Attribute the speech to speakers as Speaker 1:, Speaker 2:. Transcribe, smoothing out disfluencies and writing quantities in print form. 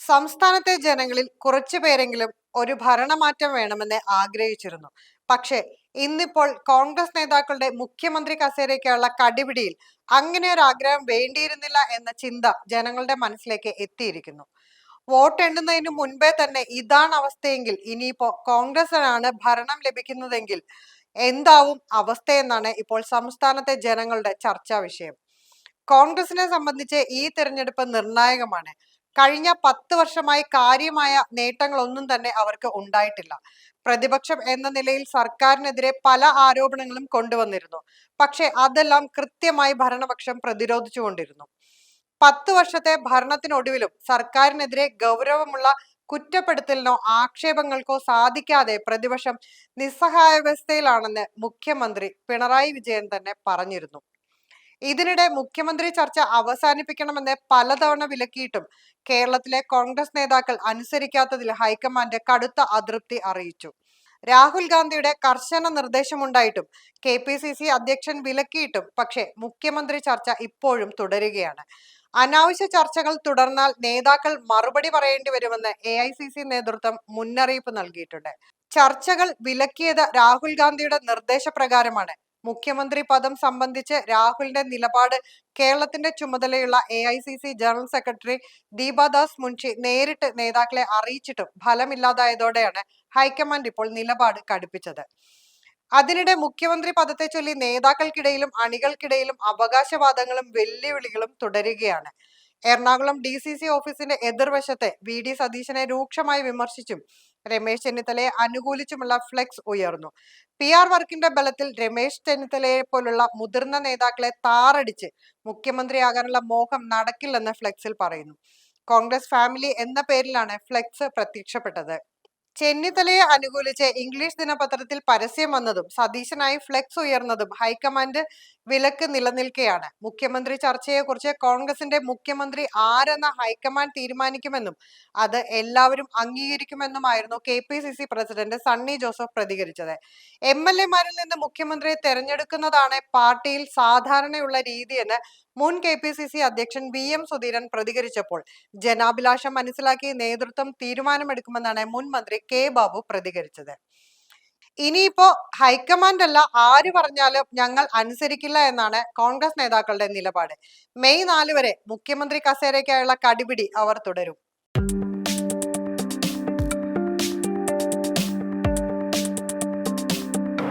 Speaker 1: സംസ്ഥാനത്തെ ജനങ്ങളിൽ കുറച്ചുപേരെങ്കിലും ഒരു ഭരണമാറ്റം വേണമെന്ന് ആഗ്രഹിച്ചിരുന്നു. പക്ഷേ ഇന്നിപ്പോൾ കോൺഗ്രസ് നേതാക്കളുടെ മുഖ്യമന്ത്രി കസേരയ്ക്കുള്ള കടിപിടിയിൽ അങ്ങനെ ഒരു ആഗ്രഹം വേണ്ടിയിരുന്നില്ല എന്ന ചിന്ത ജനങ്ങളുടെ മനസ്സിലേക്ക് എത്തിയിരിക്കുന്നു. വോട്ട് എണ്ണുന്നതിന് മുൻപേ തന്നെ ഇതാണ് അവസ്ഥയെങ്കിൽ ഇനിയിപ്പോ കോൺഗ്രസിനാണ് ഭരണം ലഭിക്കുന്നതെങ്കിൽ എന്താവും അവസ്ഥയെന്നാണ് ഇപ്പോൾ സംസ്ഥാനത്തെ ജനങ്ങളുടെ ചർച്ചാ വിഷയം. കോൺഗ്രസിനെ സംബന്ധിച്ച് ഈ തെരഞ്ഞെടുപ്പ് നിർണായകമാണ്. കഴിഞ്ഞ 10 വർഷമായി കാര്യമായ നേട്ടങ്ങളൊന്നും തന്നെ അവർക്ക് ഉണ്ടായിട്ടില്ല. പ്രതിപക്ഷം എന്ന നിലയിൽ സർക്കാരിനെതിരെ പല ആരോപണങ്ങളും കൊണ്ടുവന്നിരുന്നു. പക്ഷെ അതെല്ലാം കൃത്യമായി ഭരണപക്ഷം പ്രതിരോധിച്ചുകൊണ്ടിരുന്നു. 10 വർഷത്തെ ഭരണത്തിനൊടുവിലും സർക്കാരിനെതിരെ ഗൗരവമുള്ള കുറ്റപ്പെടുത്തലിനോ ആക്ഷേപങ്ങൾക്കോ സാധിക്കാതെ പ്രതിപക്ഷം നിസ്സഹായാവസ്ഥയിലാണെന്ന് മുഖ്യമന്ത്രി പിണറായി വിജയൻ തന്നെ പറഞ്ഞിരുന്നു. ഇതിനിടെ മുഖ്യമന്ത്രി ചർച്ച അവസാനിപ്പിക്കണമെന്ന് പലതവണ വിലക്കിയിട്ടും കേരളത്തിലെ കോൺഗ്രസ് നേതാക്കൾ അനുസരിക്കാത്തതിൽ ഹൈക്കമാൻഡ് കടുത്ത അതൃപ്തി അറിയിച്ചു. രാഹുൽ ഗാന്ധിയുടെ കർശന നിർദ്ദേശമുണ്ടായിട്ടും KPCC അധ്യക്ഷൻ വിലക്കിയിട്ടും പക്ഷേ മുഖ്യമന്ത്രി ചർച്ച ഇപ്പോഴും തുടരുകയാണ്. അനാവശ്യ ചർച്ചകൾ തുടർന്നാൽ നേതാക്കൾ മറുപടി പറയേണ്ടി വരുമെന്ന് AICC നേതൃത്വം മുന്നറിയിപ്പ് നൽകിയിട്ടുണ്ട്. ചർച്ചകൾ വിലക്കിയത് രാഹുൽ ഗാന്ധിയുടെ നിർദ്ദേശപ്രകാരമാണ്. മുഖ്യമന്ത്രി പദം സംബന്ധിച്ച് രാഹുലിന്റെ നിലപാട് കേരളത്തിന്റെ ചുമതലയുള്ള AICC general secretary Deepa Das Munshi നേരിട്ട് നേതാക്കളെ അറിയിച്ചിട്ടും ഫലമില്ലാതായതോടെയാണ് ഹൈക്കമാൻഡ് ഇപ്പോൾ നിലപാട് കടുപ്പിച്ചത്. അതിനിടെ മുഖ്യമന്ത്രി പദത്തെ ചൊല്ലി നേതാക്കൾക്കിടയിലും അണികൾക്കിടയിലും അവകാശവാദങ്ങളും വെല്ലുവിളികളും തുടരുകയാണ്. എറണാകുളം DCC ഓഫീസിന്റെ എതിർവശത്തെ VD സതീശനെ രൂക്ഷമായി വിമർശിച്ചും രമേശ് ചെന്നിത്തലയെ അനുകൂലിച്ചുമുള്ള ഫ്ലെക്സ് ഉയർന്നു. PR വർക്കിന്റെ ബലത്തിൽ രമേശ് ചെന്നിത്തലയെ പോലുള്ള മുതിർന്ന നേതാക്കളെ താറടിച്ച് മുഖ്യമന്ത്രിയാകാനുള്ള മോഹം നടക്കില്ലെന്ന് ഫ്ലെക്സിൽ പറയുന്നു. കോൺഗ്രസ് ഫാമിലി എന്ന പേരിലാണ് ഫ്ലെക്സ് പ്രത്യക്ഷപ്പെട്ടത്. ചെന്നിത്തലയെ അനുകൂലിച്ച് ഇംഗ്ലീഷ് ദിനപത്രത്തിൽ പരസ്യം വന്നതും സതീശനായി ഫ്ലെക്സ് ഉയർന്നതും ഹൈക്കമാൻഡ് വിലക്ക് നിലനിൽക്കെയാണ്. മുഖ്യമന്ത്രി ചർച്ചയെക്കുറിച്ച് കോൺഗ്രസിന്റെ മുഖ്യമന്ത്രി ആരെന്ന ഹൈക്കമാൻഡ് തീരുമാനിക്കുമെന്നും അത് എല്ലാവരും അംഗീകരിക്കുമെന്നുമായിരുന്നു KPCC പ്രസിഡന്റ് സണ്ണി ജോസഫ് പ്രതികരിച്ചത്. MLA-മാരിൽ നിന്ന് മുഖ്യമന്ത്രിയെ തെരഞ്ഞെടുക്കുന്നതാണ് പാർട്ടിയിൽ സാധാരണയുള്ള രീതിയെന്ന് മുൻ KPCC അധ്യക്ഷൻ VM സുധീരൻ പ്രതികരിച്ചപ്പോൾ ജനാഭിലാഷം മനസ്സിലാക്കി നേതൃത്വം തീരുമാനമെടുക്കുമെന്നാണ് മുൻ മന്ത്രി K ബാബു പ്രതികരിച്ചത്. ഇനിയിപ്പോ ഹൈക്കമാൻഡ് അല്ല ആര് പറഞ്ഞാലും ഞങ്ങൾ അനുസരിക്കില്ല എന്നാണ് കോൺഗ്രസ് നേതാക്കളുടെ നിലപാട്. മെയ് 4 വരെ മുഖ്യമന്ത്രി കസേരയ്ക്കായുള്ള കടിപിടി അവർ തുടരും.